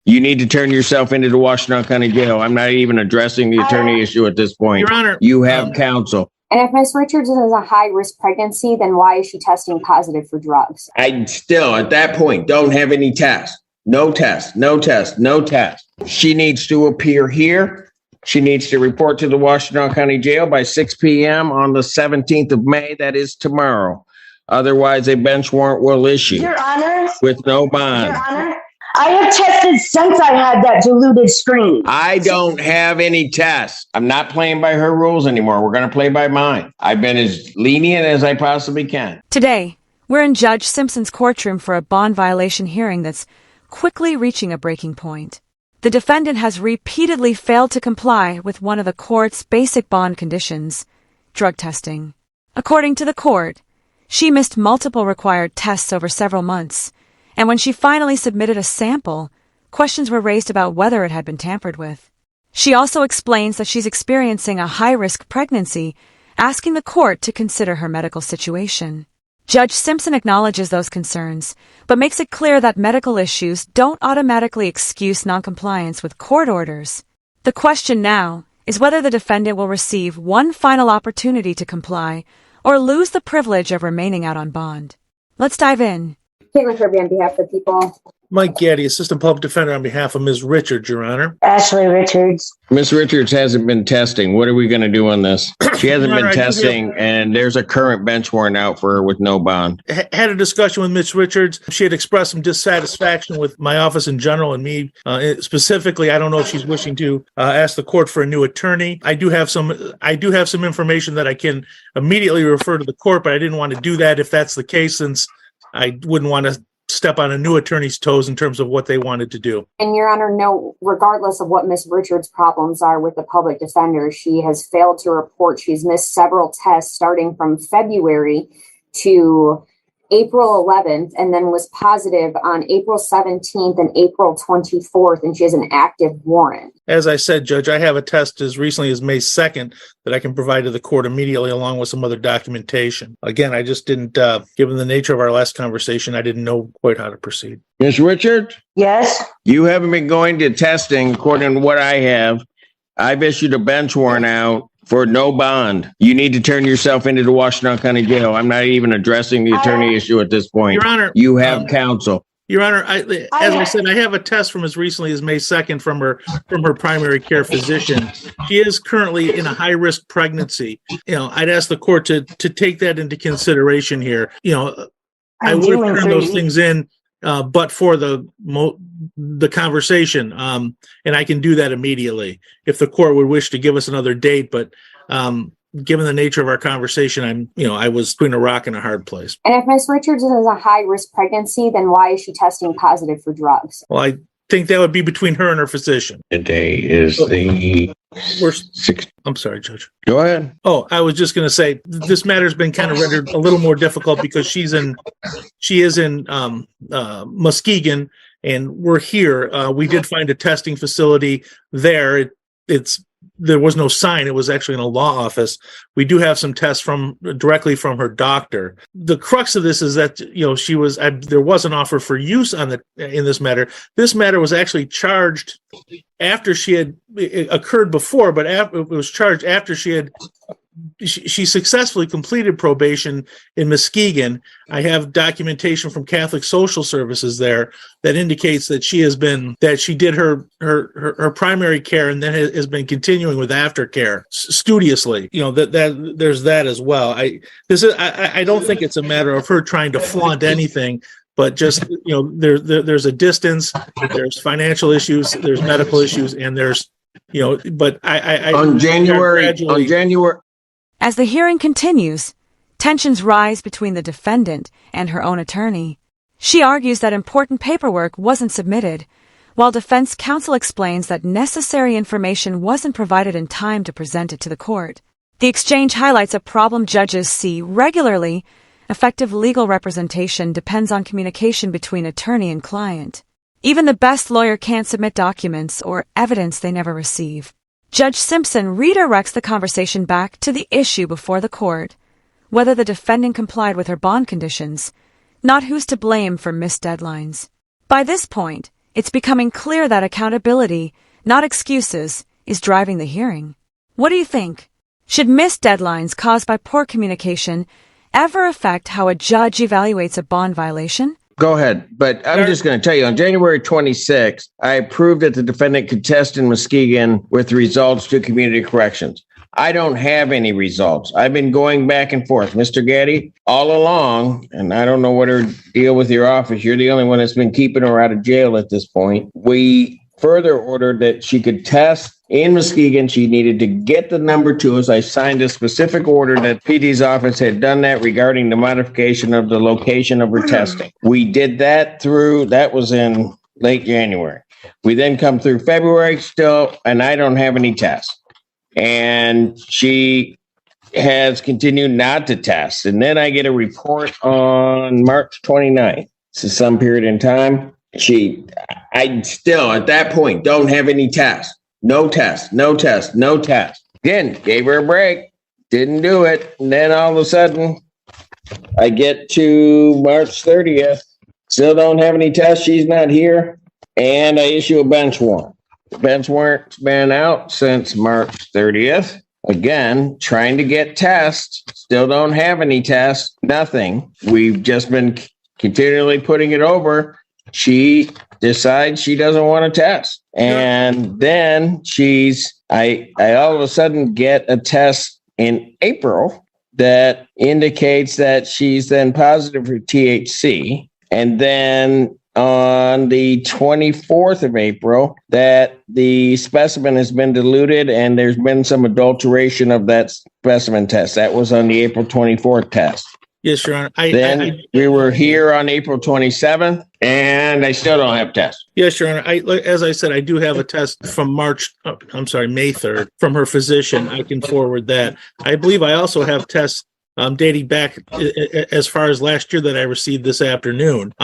You need to turn yourself into the Washington County Jail. I'm not even addressing the attorney issue at this point. Your Honor, you have counsel. And if Ms. Richards is a high-risk pregnancy, then why is she testing positive for drugs? I still, at that point, don't have any tests. No test, no test, no test. She needs to appear here. She needs to report to the Washington County Jail by 6 p.m. on the 17th of May. That is tomorrow. Otherwise, a bench warrant will issue. Your Honor. With no bond. Your Honor. I have tested since I had that diluted screen. I don't have any tests. I'm not playing by her rules anymore. We're going to play by mine. I've been as lenient as I possibly can. Today, we're in Judge Simpson's courtroom for a bond violation hearing that's quickly reaching a breaking point. The defendant has repeatedly failed to comply with one of the court's basic bond conditions, drug testing. According to the court, she missed multiple required tests over several months, and when she finally submitted a sample, questions were raised about whether it had been tampered with. She also explains that she's experiencing a high-risk pregnancy, asking the court to consider her medical situation. Judge Simpson acknowledges those concerns, but makes it clear that medical issues don't automatically excuse noncompliance with court orders. The question now is whether the defendant will receive one final opportunity to comply or lose the privilege of remaining out on bond. Let's dive in. Caitlin Kirby on behalf of the people. Mike Gaddy, Assistant Public Defender on behalf of Ms. Richards, Your Honor. Ashley Richards. Ms. Richards hasn't been testing. What are we going to do on this? She hasn't been testing, and there's a current bench warrant out for her with no bond. Had a discussion with Ms. Richards. She had expressed some dissatisfaction with my office in general and me specifically. I don't know if she's wishing to ask the court for a new attorney. I do have some information that I can immediately refer to the court, but I didn't want to do that if that's the case, since I wouldn't want to step on a new attorney's toes in terms of what they wanted to do. And Your Honor, no, regardless of what Ms. Richards' problems are with the public defender, she has failed to report. She's missed several tests starting from February to April 11th, and then was positive on April 17th and April 24th, and she has an active warrant. As I said, Judge, I have a test as recently as May 2nd that I can provide to the court immediately, along with some other documentation. Again, I just didn't, given the nature of our last conversation, I didn't know quite how to proceed. Ms. Richards? Yes? You haven't been going to testing, according to what I have. I've issued a bench warrant out for no bond. You need to turn yourself into the Washington County Jail. I'm not even addressing the attorney issue at this point. Your Honor, you have counsel. Your Honor, as I said, I have a test from as recently as May 2nd from her primary care physician. She is currently in a high-risk pregnancy. I'd ask the court to take that into consideration here. I would have turned those things in, but for the conversation, and I can do that immediately if the court would wish to give us another date. But given the nature of our conversation, I was between a rock and a hard place. And if Ms. Richards is a high-risk pregnancy, then why is she testing positive for drugs? Well, I think that would be between her and her physician. Today is the 6th. I'm sorry, Judge. Go ahead. Oh, I was just going to say this matter's been kind of rendered a little more difficult because she is in Muskegon, and we're here. We did find a testing facility there. There was no sign. It was actually in a law office. We do have some tests directly from her doctor. The crux of this is that there was an offer for use in this matter. This matter was actually charged after it occurred before, but it was charged after she successfully completed probation in Muskegon. I have documentation from Catholic Social Services there that indicates that she did her primary care and then has been continuing with aftercare studiously. That there's that as well. I don't think it's a matter of her trying to flaunt anything, but just there's a distance, there's financial issues, there's medical issues, and there's but on January. As the hearing continues, tensions rise between the defendant and her own attorney. She argues that important paperwork wasn't submitted, while defense counsel explains that necessary information wasn't provided in time to present it to the court. The exchange highlights a problem judges see regularly. Effective legal representation depends on communication between attorney and client. Even the best lawyer can't submit documents or evidence they never receive. Judge Simpson redirects the conversation back to the issue before the court, whether the defendant complied with her bond conditions, not who's to blame for missed deadlines. By this point, it's becoming clear that accountability, not excuses, is driving the hearing. What do you think? Should missed deadlines caused by poor communication ever affect how a judge evaluates a bond violation? Go ahead. But I'm just going to tell you, on January 26th, I approved that the defendant could test in Muskegon with results to community corrections. I don't have any results. I've been going back and forth. Mr. Gaddy, all along, and I don't know what her deal with your office. You're the only one that's been keeping her out of jail at this point. We further ordered that she could test in Muskegon. She needed to get the number to us. I signed a specific order that PD's office had done that regarding the modification of the location of her testing. We did that that was in late January. We then come through February still, and I don't have any tests. And she has continued not to test. And then I get a report on March 29th. So some period in time, I still, at that point, don't have any tests. No test, no test, no test. Again, gave her a break, didn't do it. And then all of a sudden, I get to March 30th, still don't have any tests. She's not here. And I issue a bench warrant. The bench warrant's been out since March 30th. Again, trying to get tests. Still don't have any tests. Nothing. We've just been continually putting it over. She decides she doesn't want to test. And then I all of a sudden get a test in April that indicates that she's then positive for THC. And then on the 24th of April, that the specimen has been diluted and there's been some adulteration of that specimen test. That was on the April 24th test. Yes, Your Honor. We were here on April 27th, and I still don't have tests. Yes, Your Honor. As I said, I do have a test from May 3rd, from her physician. I can forward that. I believe I also have tests dating back as far as last year that I received this afternoon.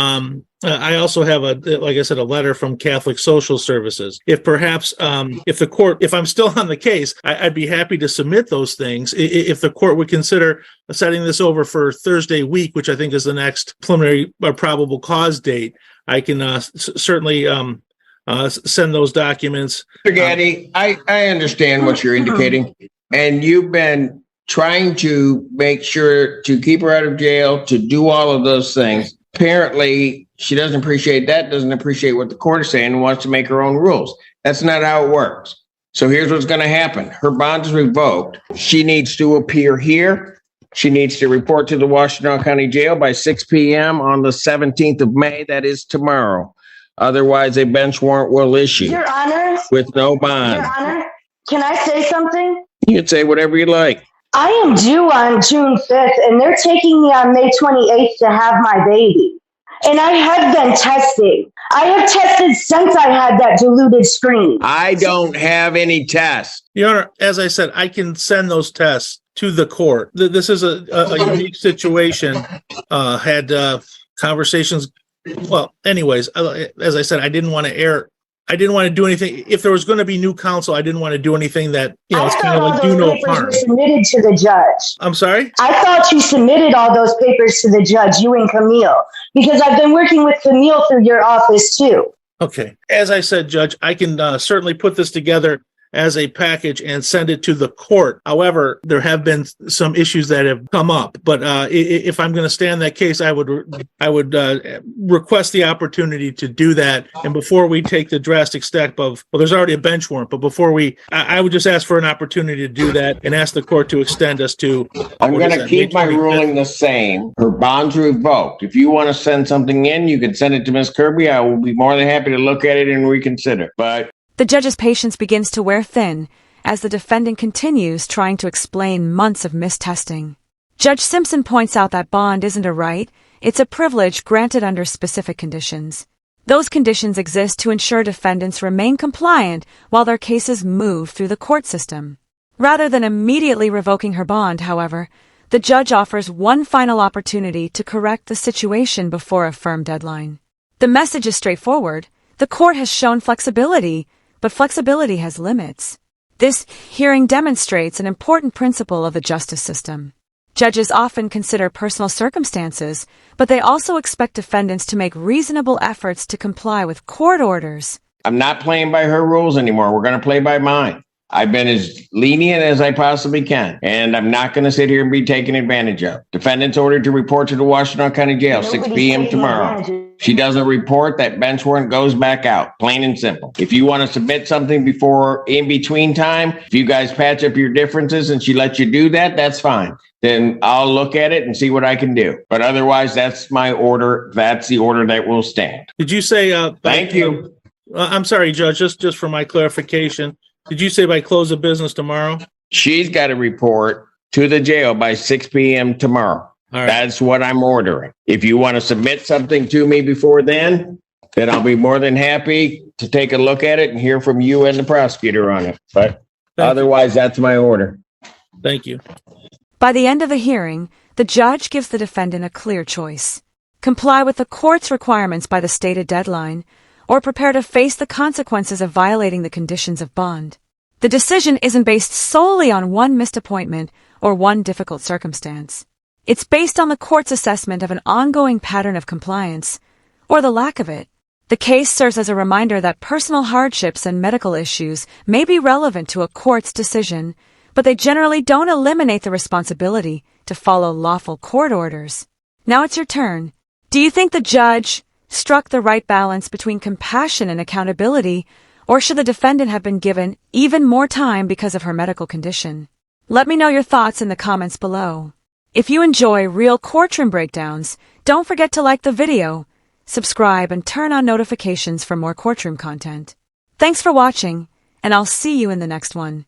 I also have like I said, a letter from Catholic Social Services. If perhaps, if I'm still on the case, I'd be happy to submit those things. If the court would consider setting this over for Thursday week, which I think is the next preliminary or probable cause date, I can certainly send those documents. Mr. Gaddy, I understand what you're indicating, and you've been trying to make sure to keep her out of jail, to do all of those things. Apparently, she doesn't appreciate that, doesn't appreciate what the court is saying, and wants to make her own rules. That's not how it works. So here's what's going to happen. Her bond is revoked. She needs to appear here. She needs to report to the Washington County Jail by 6 p.m. on the 17th of May. That is tomorrow. Otherwise, a bench warrant will issue. Your Honor. With no bond. Your Honor, can I say something? You can say whatever you like. I am due on June 5th, and they're taking me on May 28th to have my baby. And I have been testing. I have tested since I had that diluted screen. I don't have any tests. Your Honor, as I said, I can send those tests to the court. This is a unique situation. Had conversations. Well, anyways, as I said, I didn't want to do anything. If there was going to be new counsel, I didn't want to do anything that, it's kind of like do no harm. Were submitted to the judge. I'm sorry? I thought you submitted all those papers to the judge, you and Camille, because I've been working with Camille through your office too. Okay. As I said, Judge, I can certainly put this together as a package and send it to the court. However, there have been some issues that have come up. But if I'm going to stay on that case, I would request the opportunity to do that. And before we take the drastic step of, well, there's already a bench warrant, but before I would just ask for an opportunity to do that and ask the court to extend us to. I'm going to keep my ruling the same. Her bond's revoked. If you want to send something in, you can send it to Ms. Kirby. I will be more than happy to look at it and reconsider. But the judge's patience begins to wear thin as the defendant continues trying to explain months of mistesting. Judge Simpson points out that bond isn't a right, it's a privilege granted under specific conditions. Those conditions exist to ensure defendants remain compliant while their cases move through the court system. Rather than immediately revoking her bond, however, the judge offers one final opportunity to correct the situation before a firm deadline. The message is straightforward. The court has shown flexibility, but flexibility has limits. This hearing demonstrates an important principle of the justice system. Judges often consider personal circumstances, but they also expect defendants to make reasonable efforts to comply with court orders. I'm not playing by her rules anymore. We're going to play by mine. I've been as lenient as I possibly can, and I'm not going to sit here and be taken advantage of. Defendant's ordered to report to the Washington County Jail, 6 p.m. tomorrow. She doesn't report, that bench warrant goes back out, plain and simple. If you want to submit something before in between time, if you guys patch up your differences and she lets you do that, that's fine. Then I'll look at it and see what I can do. But otherwise, that's my order. That's the order that will stand. Did you say? Thank you. I'm sorry, Judge. Just for my clarification, did you say by close of business tomorrow? She's got to report to the jail by 6 p.m. tomorrow. All right. That's what I'm ordering. If you want to submit something to me before then I'll be more than happy to take a look at it and hear from you and the prosecutor on it. But otherwise, that's my order. Thank you. By the end of the hearing, the judge gives the defendant a clear choice: comply with the court's requirements by the stated deadline, or prepare to face the consequences of violating the conditions of bond. The decision isn't based solely on one missed appointment or one difficult circumstance. It's based on the court's assessment of an ongoing pattern of compliance, or the lack of it. The case serves as a reminder that personal hardships and medical issues may be relevant to a court's decision, but they generally don't eliminate the responsibility to follow lawful court orders. Now it's your turn. Do you think the judge struck the right balance between compassion and accountability, or should the defendant have been given even more time because of her medical condition? Let me know your thoughts in the comments below. If you enjoy real courtroom breakdowns, don't forget to like the video, subscribe, and turn on notifications for more courtroom content. Thanks for watching, and I'll see you in the next one.